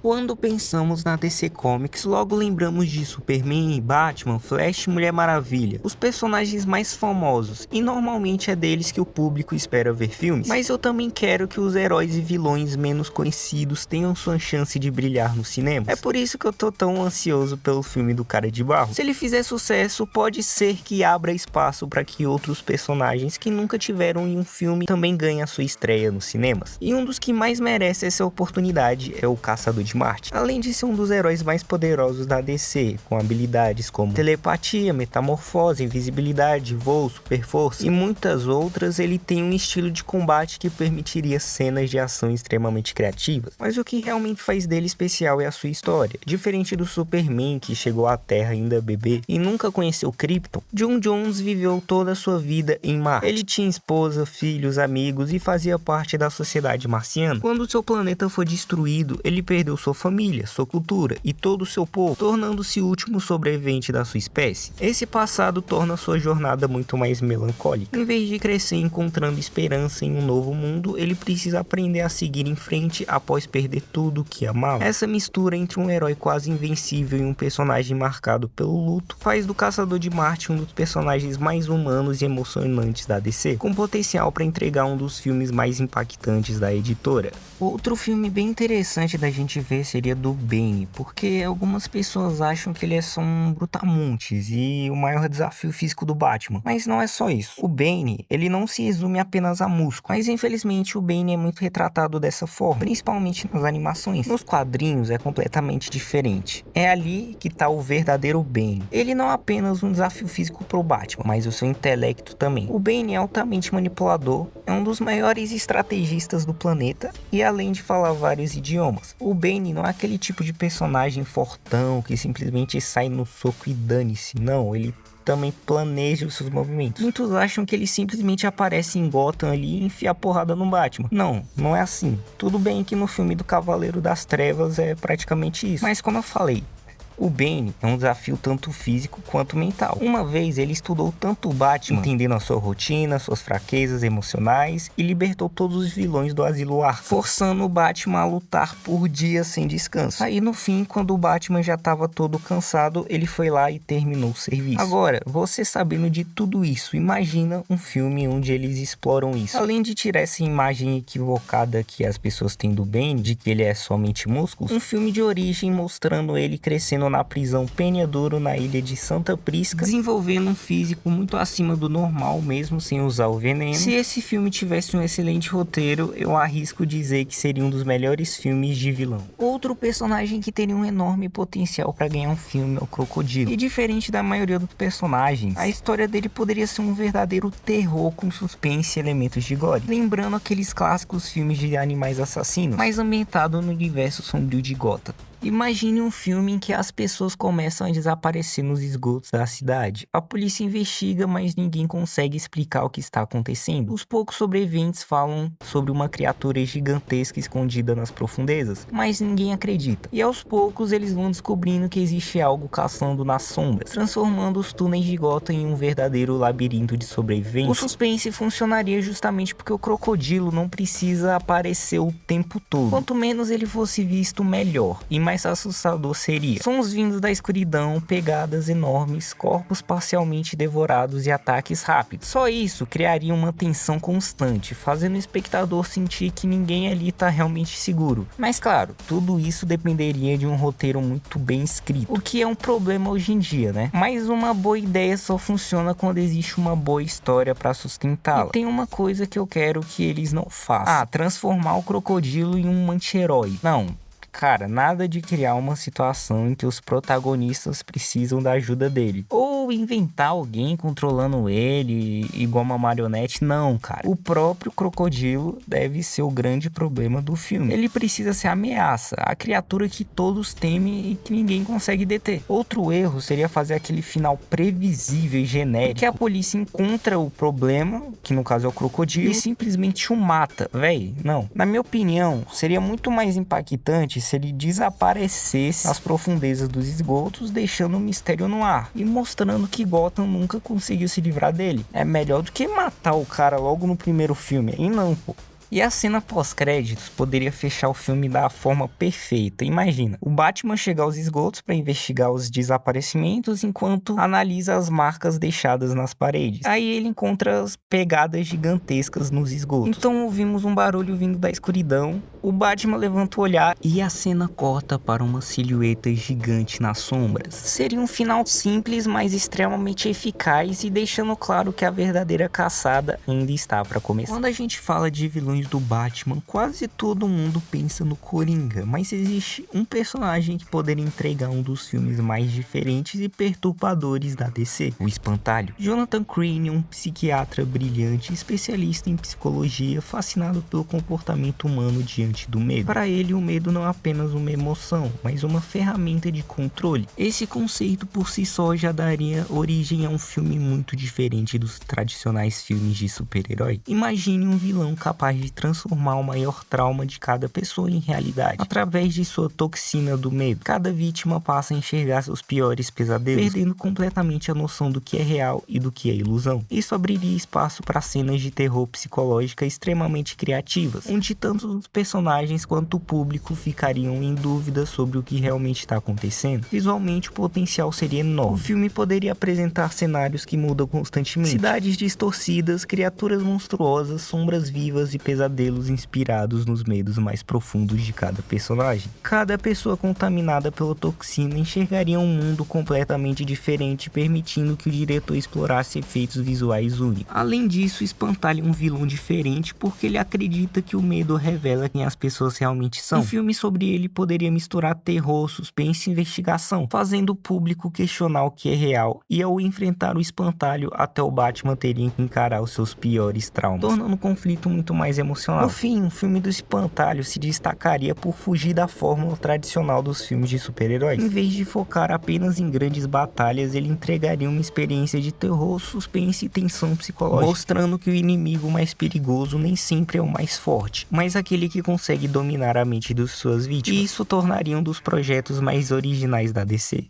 Quando pensamos na DC Comics, logo lembramos de Superman, Batman, Flash e Mulher Maravilha, os personagens mais famosos, e normalmente é deles que o público espera ver filmes. Mas eu também quero que os heróis e vilões menos conhecidos tenham sua chance de brilhar no cinema. É por isso que eu tô tão ansioso pelo filme do Cara de Barro. Se ele fizer sucesso, pode ser que abra espaço para que outros personagens que nunca tiveram em um filme também ganhem a sua estreia nos cinemas. E um dos que mais merece essa oportunidade é o Caçador de Marte. Além de ser um dos heróis mais poderosos da DC, com habilidades como telepatia, metamorfose, invisibilidade, voo, super força e muitas outras, ele tem um estilo de combate que permitiria cenas de ação extremamente criativas. Mas o que realmente faz dele especial é a sua história. Diferente do Superman, que chegou à Terra ainda bebê e nunca conheceu Krypton, J'onn J'onzz viveu toda a sua vida em Marte. Ele tinha esposa, filhos, amigos e fazia parte da sociedade marciana. Quando seu planeta foi destruído, ele perdeu sua família, sua cultura e todo o seu povo, tornando-se o último sobrevivente da sua espécie. Esse passado torna sua jornada muito mais melancólica. Em vez de crescer encontrando esperança em um novo mundo, ele precisa aprender a seguir em frente após perder tudo o que amava. Essa mistura entre um herói quase invencível e um personagem marcado pelo luto faz do Caçador de Marte um dos personagens mais humanos e emocionantes da DC, com potencial para entregar um dos filmes mais impactantes da editora. Outro filme bem interessante da gente ver seria do Bane, porque algumas pessoas acham que ele é só um brutamontes e o maior desafio físico do Batman, mas não é só isso. O Bane, ele não se resume apenas a músculo, mas infelizmente o Bane é muito retratado dessa forma, principalmente nas animações. Nos quadrinhos é completamente diferente. É ali que tá o verdadeiro Bane. Ele não é apenas um desafio físico pro Batman, mas o seu intelecto também. O Bane é altamente manipulador, é um dos maiores estrategistas do planeta e além de falar vários idiomas. O Bane não é aquele tipo de personagem fortão que simplesmente sai no soco e dane-se. Não, ele também planeja os seus movimentos. Muitos acham que ele simplesmente aparece em Gotham ali e enfia a porrada no Batman. Não, não é assim. Tudo bem que no filme do Cavaleiro das Trevas é praticamente isso. Mas como eu falei, o Bane é um desafio tanto físico quanto mental. Uma vez ele estudou tanto o Batman, entendendo a sua rotina, suas fraquezas emocionais e libertou todos os vilões do Asilo Arkham, forçando o Batman a lutar por dias sem descanso. Aí no fim, quando o Batman já estava todo cansado, ele foi lá e terminou o serviço. Agora, você sabendo de tudo isso, imagina um filme onde eles exploram isso. Além de tirar essa imagem equivocada que as pessoas têm do Bane, de que ele é somente músculos, um filme de origem mostrando ele crescendo na prisão Penhadoro na ilha de Santa Prisca, desenvolvendo um físico muito acima do normal mesmo sem usar o veneno. Se esse filme tivesse um excelente roteiro, eu arrisco dizer que seria um dos melhores filmes de vilão. Outro personagem que teria um enorme potencial para ganhar um filme é o Crocodilo. E diferente da maioria dos personagens, a história dele poderia ser um verdadeiro terror com suspense e elementos de gore, lembrando aqueles clássicos filmes de animais assassinos, mas ambientado no universo sombrio de Gotham. Imagine um filme em que as pessoas começam a desaparecer nos esgotos da cidade. A polícia investiga, mas ninguém consegue explicar o que está acontecendo. Os poucos sobreviventes falam sobre uma criatura gigantesca escondida nas profundezas, mas ninguém acredita. E aos poucos eles vão descobrindo que existe algo caçando nas sombras, transformando os túneis de Gotham em um verdadeiro labirinto de sobrevivência. O suspense funcionaria justamente porque o crocodilo não precisa aparecer o tempo todo. Quanto menos ele fosse visto, melhor. E mais assustador seria sons vindos da escuridão, pegadas enormes, corpos parcialmente devorados e ataques rápidos. Só isso criaria uma tensão constante, fazendo o espectador sentir que ninguém ali tá realmente seguro. Mas claro, tudo isso dependeria de um roteiro muito bem escrito, o que é um problema hoje em dia, né? Mas uma boa ideia só funciona quando existe uma boa história para sustentá-la. E tem uma coisa que eu quero que eles não façam: transformar o crocodilo em um anti-herói. Não. Cara, nada de criar uma situação em que os protagonistas precisam da ajuda dele. Ou inventar alguém controlando ele, igual uma marionete. Não, cara. O próprio crocodilo deve ser o grande problema do filme. Ele precisa ser a ameaça, a criatura que todos temem e que ninguém consegue deter. Outro erro seria fazer aquele final previsível e genérico, que a polícia encontra o problema, que no caso é o crocodilo, e simplesmente o mata. Véi, não. Na minha opinião, seria muito mais impactante se ele desaparecesse nas profundezas dos esgotos, deixando o mistério no ar e mostrando que Gotham nunca conseguiu se livrar dele. É melhor do que matar o cara logo no primeiro filme. E não, pô. E a cena pós-créditos poderia fechar o filme da forma perfeita. Imagina, o Batman chega aos esgotos para investigar os desaparecimentos enquanto analisa as marcas deixadas nas paredes. Aí ele encontra as pegadas gigantescas nos esgotos. Então ouvimos um barulho vindo da escuridão, o Batman levanta o olhar e a cena corta para uma silhueta gigante nas sombras. Seria um final simples, mas extremamente eficaz e deixando claro que a verdadeira caçada ainda está para começar. Quando a gente fala de vilões do Batman, quase todo mundo pensa no Coringa, mas existe um personagem que poderia entregar um dos filmes mais diferentes e perturbadores da DC, o Espantalho. Jonathan Crane, um psiquiatra brilhante, especialista em psicologia, fascinado pelo comportamento humano diante do medo. Para ele, o medo não é apenas uma emoção, mas uma ferramenta de controle. Esse conceito por si só já daria origem a um filme muito diferente dos tradicionais filmes de super-herói. Imagine um vilão capaz de transformar o maior trauma de cada pessoa em realidade, através de sua toxina do medo. Cada vítima passa a enxergar seus piores pesadelos, perdendo completamente a noção do que é real e do que é ilusão. Isso abriria espaço para cenas de terror psicológica extremamente criativas, onde tanto os personagens quanto o público ficariam em dúvida sobre o que realmente está acontecendo. Visualmente, o potencial seria enorme. O filme poderia apresentar cenários que mudam constantemente, cidades distorcidas, criaturas monstruosas, sombras vivas e pesadelos inspirados nos medos mais profundos de cada personagem. Cada pessoa contaminada pela toxina enxergaria um mundo completamente diferente, permitindo que o diretor explorasse efeitos visuais únicos. Além disso, o Espantalho é um vilão diferente porque ele acredita que o medo revela quem as pessoas realmente são. Um filme sobre ele poderia misturar terror, suspense e investigação, fazendo o público questionar o que é real, e ao enfrentar o Espantalho, até o Batman teria que encarar os seus piores traumas, tornando o conflito muito mais emocional. No fim, o filme do Espantalho se destacaria por fugir da fórmula tradicional dos filmes de super-heróis. Em vez de focar apenas em grandes batalhas, ele entregaria uma experiência de terror, suspense e tensão psicológica, mostrando que o inimigo mais perigoso nem sempre é o mais forte, mas aquele que consegue dominar a mente de suas vítimas. E isso tornaria um dos projetos mais originais da DC.